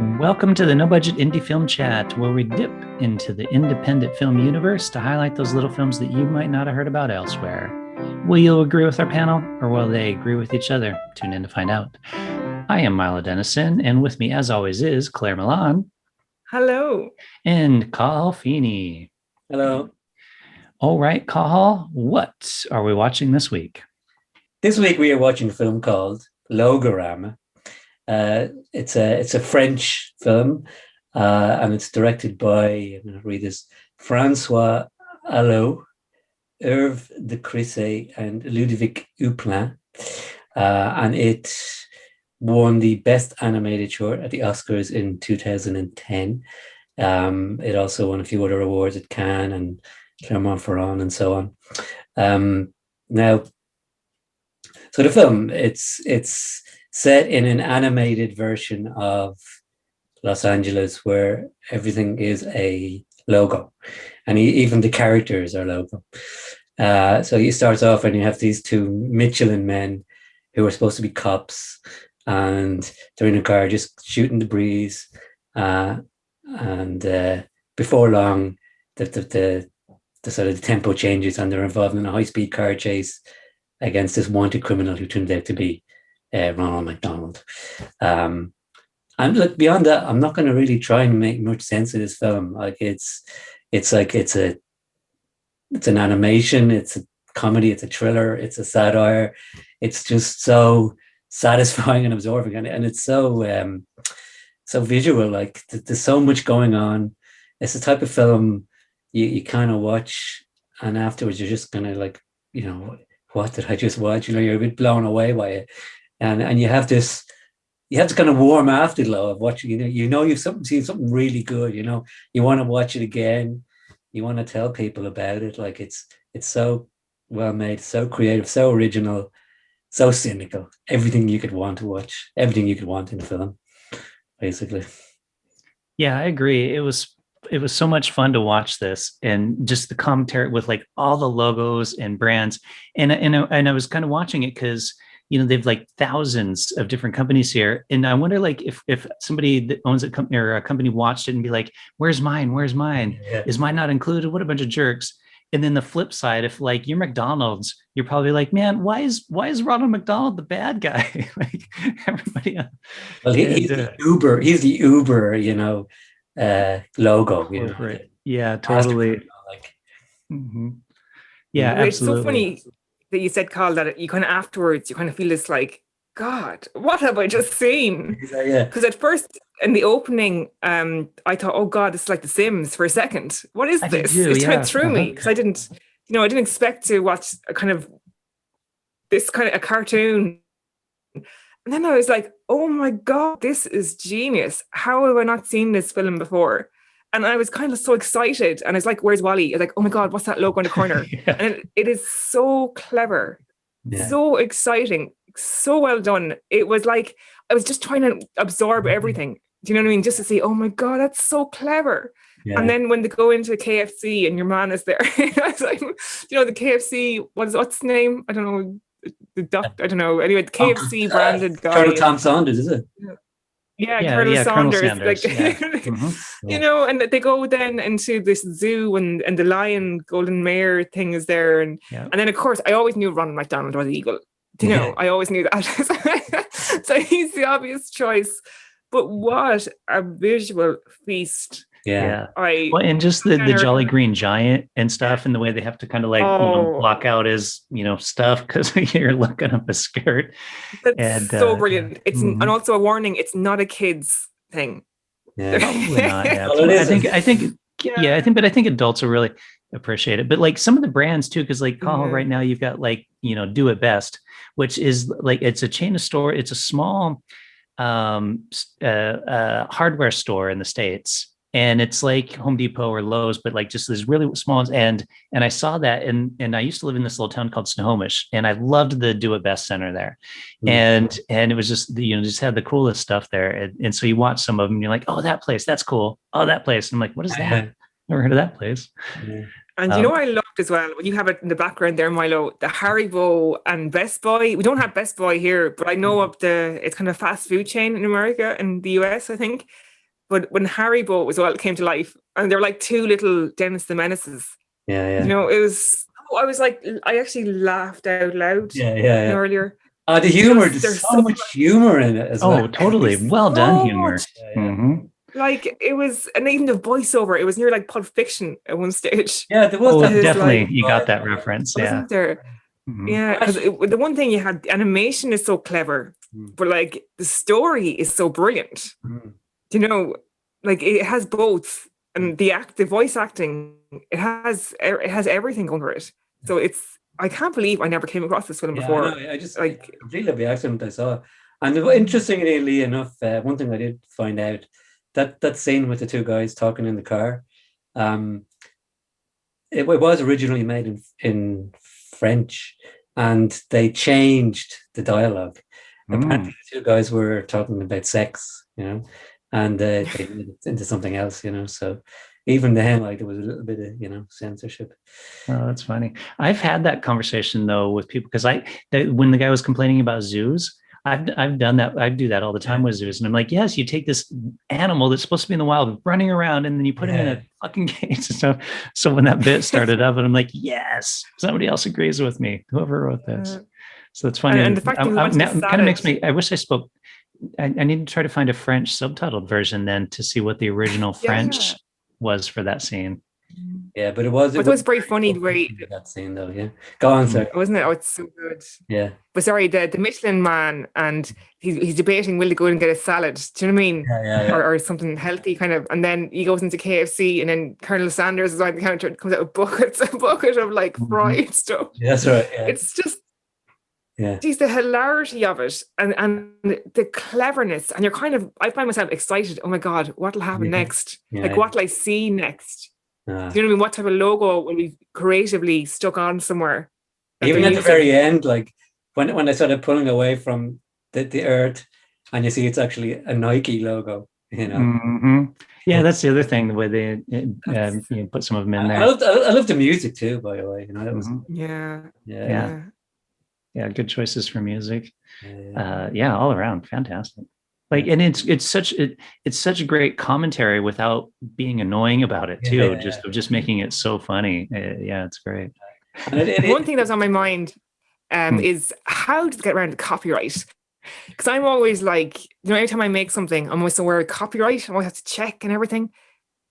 Welcome to the No Budget Indie Film Chat, where we dip into the independent film universe to highlight those little films that you might not have heard about elsewhere. Will you agree with our panel, or will they agree with each other? Tune in to find out. I am Milo Dennison, and with me, as always, is Claire Milan. Hello. And Cathal Feeney. Hello. All right, Cathal, what are we watching this week? This week we are watching a film called Logorama. It's a French film, and it's directed by, I'm going to read this, François Alaux, Hervé de Crécy, and Ludovic Houplain. And it won the Best Animated Short at the Oscars in 2010. It also won a few other awards at Cannes and Clermont-Ferrand and so on. Now, so the film, it's set in an animated version of Los Angeles where everything is a logo, and even the characters are logo. So he starts off and you have these two Michelin men who are supposed to be cops, and they're in a car just shooting the breeze. And before long, the sort of the tempo changes and they're involved in a high-speed car chase against this wanted criminal who turned out to be Ronald McDonald. And look, beyond that, I'm not going to really try and make much sense of this film. Like it's an animation, it's a comedy, it's a thriller, it's a satire. It's just so satisfying and absorbing, and it's so visual. Like there's so much going on. It's the type of film you kind of watch, and afterwards you're just gonna like, what did I just watch? You're a bit blown away by it. And you have to kind of warm afterglow of watching, you've seen something really good, you want to watch it again. You want to tell people about it. Like it's so well made, so creative, so original, so cynical. Everything you could want to watch, everything you could want in a film, basically. Yeah, I agree. It was so much fun to watch this, and just the commentary with like all the logos and brands. And I was kind of watching it because they've like thousands of different companies here. And I wonder like if somebody that owns a company or a company watched it and be like, where's mine? Where's mine? Yeah. Is mine not included? What a bunch of jerks. And then the flip side, if like you're McDonald's, you're probably like, man, why is Ronald McDonald the bad guy? Like everybody. Well, he's the Uber. He's the Uber, logo. Yeah, totally. Mm-hmm. Yeah, absolutely. It's so funny that you said, Carl, that you kind of afterwards, you kind of feel this like, God, what have I just seen? Yeah. Because at first, in the opening, I thought, oh God, this is like The Sims for a second. What is this? It went through me because I didn't expect to watch a cartoon. And then I was like, oh my God, this is genius. How have I not seen this film before? And I was kind of so excited. And I was like, where's Wally? I was like, oh my God, what's that logo in the corner? Yeah. And it is so clever, so exciting, so well done. It was like, I was just trying to absorb everything. Do you know what I mean? Just to see, oh my God, that's so clever. Yeah. And then when they go into KFC and your man is there, I was like, the KFC, what's the name? I don't know. The duck, I don't know. Anyway, the KFC branded guy. Colonel Tom Saunders, is it? Yeah, Colonel Saunders. Like, mm-hmm. And they go then into this zoo and the lion golden mare thing is there. And then, of course, I always knew Ronald McDonald was evil. I always knew that. So he's the obvious choice. But what a visual feast. Yeah. And just the Jolly Green Giant and stuff, and the way they have to kind of like block out his stuff because you're looking up a skirt. That's so brilliant. It's and also a warning: it's not a kids thing. Yeah, probably not. Yeah. I think adults will really appreciate it. But like some of the brands too, because like right now you've got like Do It Best, which is like it's a chain of store. It's a small hardware store in the States. And it's like Home Depot or Lowe's, but like just this really small ones. And I saw that, and I used to live in this little town called Snohomish, and I loved the Do It Best Center there. Mm-hmm. And it was just just had the coolest stuff there. And so you watch some of them, and you're like, oh, that place, that's cool. Oh, that place. And I'm like, what is that? Never heard of that place. Yeah. And I loved as well, when you have it in the background there, Milo, the Haribo and Best Buy. We don't have Best Buy here, but I know of it's kind of fast food chain in America and the US, I think. But when Haribo was all came to life, and they're like two little Dennis the Menaces. Yeah. You know, it was. Oh, I was like, I actually laughed out loud. Yeah. Earlier. The humor. There's so much humor in it as well. Oh, totally. Well done humor. Mm-hmm. Like it was, and even the voiceover, it was near like Pulp Fiction at one stage. Yeah, there was. Definitely, like, you got that reference. Wasn't there? Mm-hmm. Yeah, because the one thing you had, animation is so clever, but like the story is so brilliant. You know, like it has both, and the voice acting, it has everything going for it. So I can't believe I never came across this film before. I just like completely by accident I saw it. And interestingly enough, one thing I did find out, that scene with the two guys talking in the car, it was originally made in French, and they changed the dialogue. Apparently the two guys were talking about sex, you know, and they made it into something else, you know. So even then, like, there was a little bit of, you know, censorship. Oh, that's funny. I've had that conversation though with people, because when the guy was complaining about zoos, I've done that. I do that all the time with zoos, and I'm like, yes, you take this animal that's supposed to be in the wild, running around, and then you put him in a fucking cage. So when that bit started up, and I'm like, yes, somebody else agrees with me. Whoever wrote this. So it's funny. And the fact that it kind of makes me. I wish I spoke. I need to try to find a French subtitled version then to see what the original French was for that scene. Yeah, but it was very funny the way that scene though. Yeah, go on, sir. Wasn't it? Oh, it's so good. Yeah, but sorry, the Michelin man, and he's debating will he go and get a salad? Do you know what I mean? Yeah. Or something healthy kind of, and then he goes into KFC, and then Colonel Sanders is on the counter and comes out with a bucket of like fried stuff. Yeah, that's right. Yeah. It's just. Yeah, geez, the hilarity of it and the cleverness, and I find myself excited. Oh my God, what'll happen next? Like, what'll I see next? Do you know what I mean? What type of logo will be creatively stuck on somewhere? Even at the very end, like when I started pulling away from the earth, and you see it's actually a Nike logo, you know. Mm-hmm. Yeah, that's the other thing, the way they put some of them in there. I love the music too, by the way. You know, that was Yeah, good choices for music. All around fantastic. Like, and it's such a great commentary without being annoying about it too. Just making it so funny. It's great. One thing that's on my mind is how to get around to copyright. Because I'm always like, you know, every time I make something, I'm always aware of copyright. I always have to check and everything.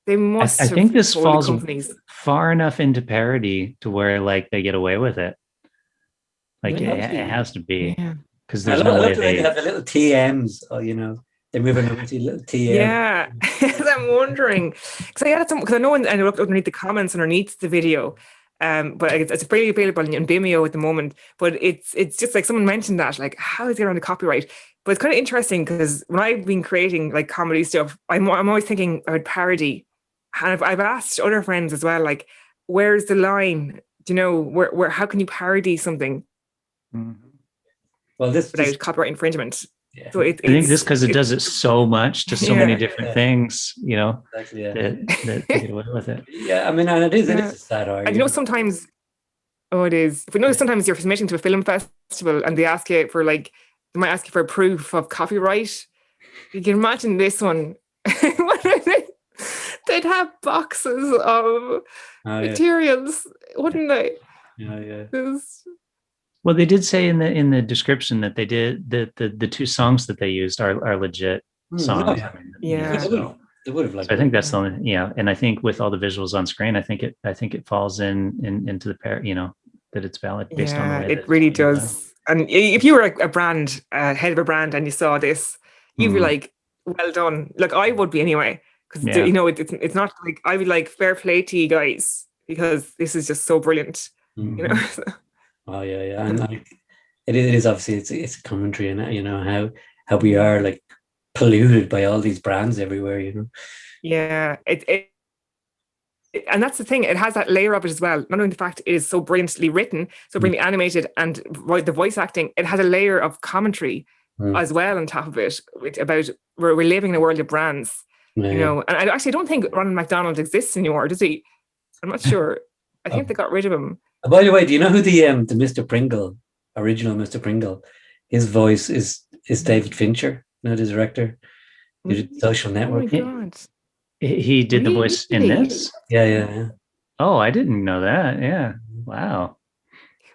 They must. I think this falls far enough into parody to where like they get away with it. Like it has to be, because there's no way they have the little TMs, or you know, they're moving over to little TM. Yeah, I'm wondering because I know I looked underneath the comments underneath the video, but it's pretty available in Vimeo at the moment. But it's just like someone mentioned that, like, how is it around the copyright? But it's kind of interesting because when I've been creating like comedy stuff, I'm always thinking about parody, and I've asked other friends as well, like, where's the line? Do you know where how can you parody something? Mm-hmm. Well, without copyright infringement. Yeah. So I think just because it does it so much to so many different things, you know, exactly, that they get away with it. Yeah, I mean, and it is a sad argument. And you know, sometimes, it is. But you know, sometimes you're submitting to a film festival and they ask you for they might ask you for a proof of copyright. You can imagine this one. They'd have boxes of materials, wouldn't they? Yeah. Well, they did say in the description that they did the two songs that they used are legit songs. They would have liked. So I think that's the only, and I think with all the visuals on screen, I think it falls into the pair, you know, that it's valid based on the way it really does. And if you were a brand head of a brand and you saw this, you'd be like, well done. Like I would be anyway, because you know it's not like I would like fair play to you guys because this is just so brilliant, you know. Oh yeah, and like, it is obviously it's a commentary, and you know how we are like polluted by all these brands everywhere, you know. Yeah, and that's the thing. It has that layer of it as well. Not only the fact it is so brilliantly written, so brilliantly animated, and the voice acting, it has a layer of commentary as well on top of it, about we're living in a world of brands, you know. And I actually don't think Ronald McDonald exists anymore, does he? I'm not sure. I think they got rid of him. By the way, do you know who the Mr. Pringle, original Mr. Pringle, his voice is David Fincher, you know, the director? Social Oh my Network. God. He did the voice in Really? this. Yeah. Oh, I didn't know that. Yeah. Wow.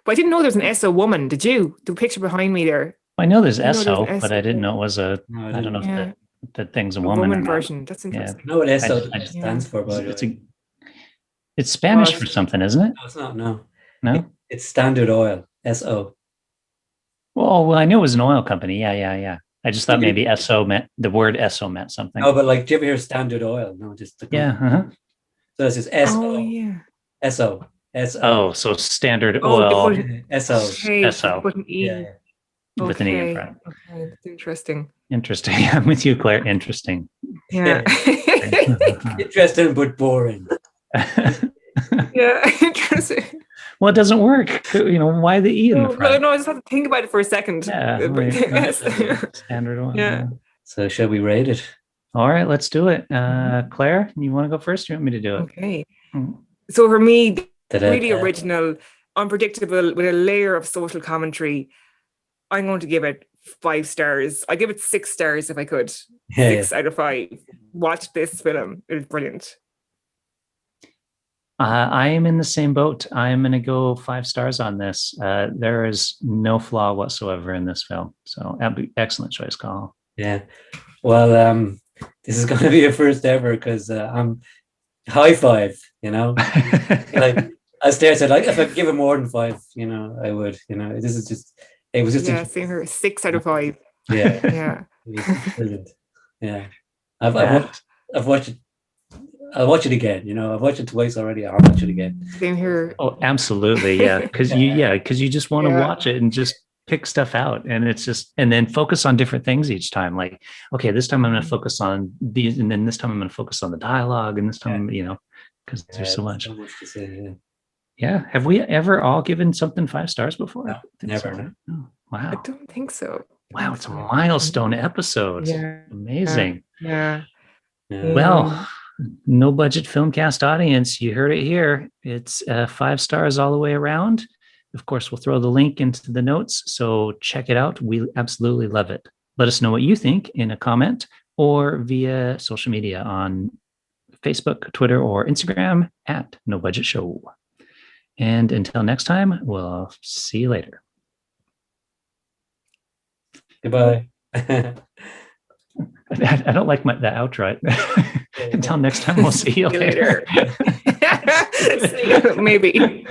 But I didn't know there was an SO woman. Did you? The picture behind me there. I know there's Didn't know there was SO, an but SO I didn't know woman. it was a. No, I I don't know didn't. if Yeah. that thing's a A woman or woman not. version. That's interesting. No, what SO just- stands for, by the It's way. it's Spanish What? for something, isn't it? No, it's not. No, No. it's Standard Oil. SO. Well, I knew it was an oil company. Yeah. I just thought maybe SO meant the word SO meant something. No, but like, do you ever hear Standard Oil? No, just the Yeah. company. So it's just SO. Oh yeah. SO. SO. Oh, so Standard Oh, they Oil put SO. okay, SO. put an E. Yeah. with an E in Okay. front. Okay, that's interesting. Interesting. I'm with you, Claire. Interesting. Yeah. Interesting but boring. Yeah, interesting. Well, it doesn't work. Why the E in the No, front? I just have to think about it for a second. Yeah, But yes. Standard Oil. Yeah. So shall we rate it? All right, let's do it. Claire, you want to go first? Or you want me to do it? Okay. Mm. So for me, Ta-da. really original, unpredictable, with a layer of social commentary. I'm going to give it 5 stars. I give it 6 stars if I could. Yeah. 6 out of 5. Watch this film. It is brilliant. I am in the same boat. I'm going to go 5 stars on this. There is no flaw whatsoever in this film. So excellent choice, Carl. Yeah. Well, this is going to be a first ever because I'm high five. Like I said, like if I give it more than 5, I would. This is just. It was just. Yeah, same here. 6 out of 5. Yeah. Yeah. It was brilliant. Yeah. I've watched it. I'll watch it again. I've watched it twice already. I'll watch it again. Same here. Oh, absolutely. Yeah. Because you just want to Yeah. watch it and just pick stuff out. And it's just, and then focus on different things each time. Like, okay, this time I'm going to focus on these, and then this time I'm going to focus on the dialogue. And this time, because there's so much. So much to say. Yeah. Yeah. Have we ever all given something 5 stars before? No, I think never. so. No. Oh, I wow. don't think so. Wow. It's a milestone episode. Yeah. Amazing. Yeah. Yeah. Well, no budget filmcast audience, you heard it here. It's 5 stars all the way around. Of course, we'll throw the link into the notes, so check it out. We absolutely love it. Let us know what you think in a comment or via social media on Facebook, Twitter, or Instagram at No Budget Show. And until next time, we'll see you later. Goodbye. I don't like the outro. Until next time, we'll see you later. See you later. Maybe.